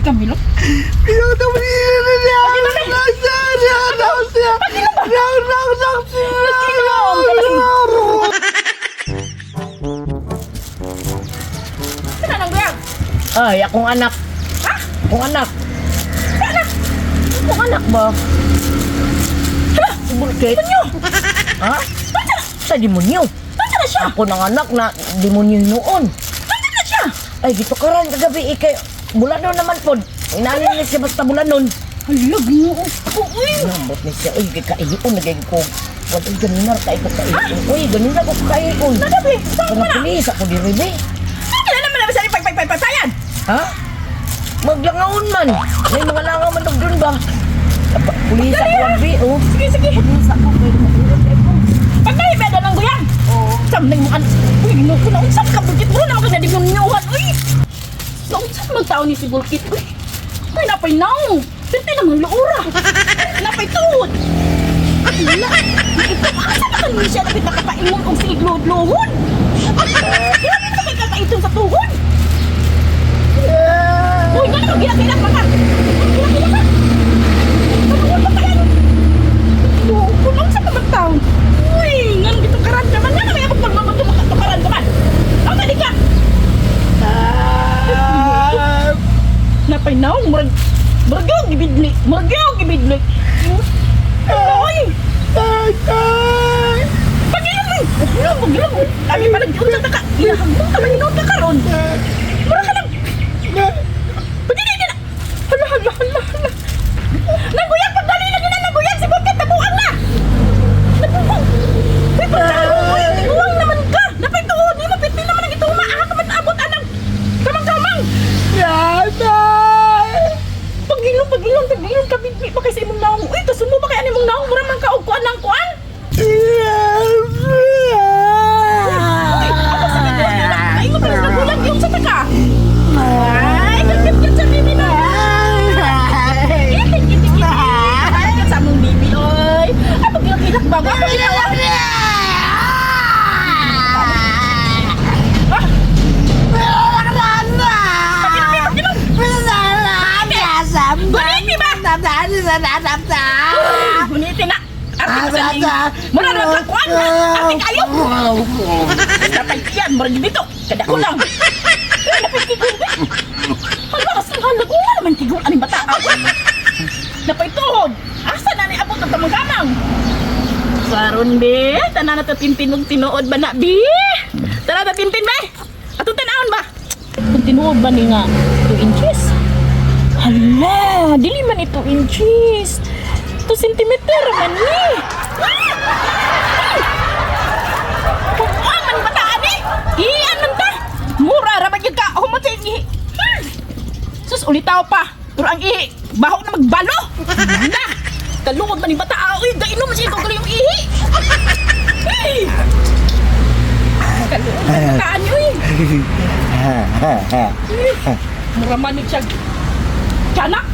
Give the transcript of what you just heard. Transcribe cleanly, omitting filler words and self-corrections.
Camilo? Ay, akong anak. Ha? Akong anak. Anak? Akong anak ba? Hala! Bulkit. Demonyo! Ha? Bata! Sa demonyo. Bata na siya! Ako ng anak na demonyo noon. Bata na siya! Ay, gito ka rin kagabi. Ikay, bulanon naman po. Inalin niya siya basta bulanon. Hala, ginoo ko, uy! Nambot niya siya. Uy, kaion. Nagay ko. Wala, ganun na. Kaya ko kaion. Uy, ganun na ko kaion. Nagabi! Saan mo na? Pulis ako di rin eh. Kailan naman naman sa pagpagpagpasayan? Ha? Maglangaon man. May mga langaw man doon ba? Pulis ako labi, oh. Sige, sige! Pulis ako. Pag naibeda ng guyang! Oo. Samling mo uy, ginoo ko na unsap ka, Bulkit mo na naman ka na demonyohan, uy! Naunsap man tao ni si Bulkit, uy! Ay, napay naong! Tinti naman luura! Napay tuhod! Wala! Ito, asa na kanina siya na nakapaingon kong siglo-lohon? Grabe na kay kakaitong sa tuhod! Uy, nga naman, gilak-gilak pa ka! Gilak-gilak ka! Manuhod pa kaya! Kulong sa pagtaon! Uy, nga nang itong karamdaman nga naman ako pagmamatong karamdaman! Ang tali ka! Napay naong, muragyaw gibidli! Muragyaw gibidli! Uy! Pag-inom mo! Pag-inom mo! Kami pa nag-iunsa ka! Ilahagmong ka maninod ka karon! Mura ka lang! Pag-inom na! Hala, hala, hala, hala! Naguyang! Pagdali na gina naguyang! Si Bulkit nabuang na! Nabuang! Uy, pagdali mo! Uy, nabuang naman ka! Napay tuod! Di mapiti naman ang itong maaha ka man abot anang! Kamang-kamang! Pag-inom ka! Bigbi pa kasi imong naong! Uy, kasumo ba kaya nimong naong? Mura man ka og kuan ng kuan! Ingon pa rin nagulang yung sa taka. Ay, kagit-git sa bibi na. Kit-kit-kit. Kagit sa mong bibi, oy. Ay, pag-ilak-ilak ba? Ako ginawa. Guniti ba? Guniti na. Mura na magkakuan na. Ating kayo. Dapat yan, mura dito. Kada ko lang. Dapat tigol ba? Hala, kasang halag. Nga naman tigol. Anong bata ako? Dapat tuhod. Asa na ni abot ang tamang-kamang? Saron, be. Tanan na tatintinog tinuod ba na, be? Tanan na tintin, be. Atong tanaon ba? Kung tinuod ba ni nga 2 inches? Hala, dili man ito inches. 2 centimeter man ni. Kung man bataan eh. Iyan man ta. Mura ra ba ka? Humatay ni. Sus ulitaw pa. Pero ang ihi, baho na magbalo. Na. Kalungod man ni bata. Uy, dainom man siya ito yung ihi. Hey. Kalungod man bataan niyo eh. Mura man ni siya. Tiyanak.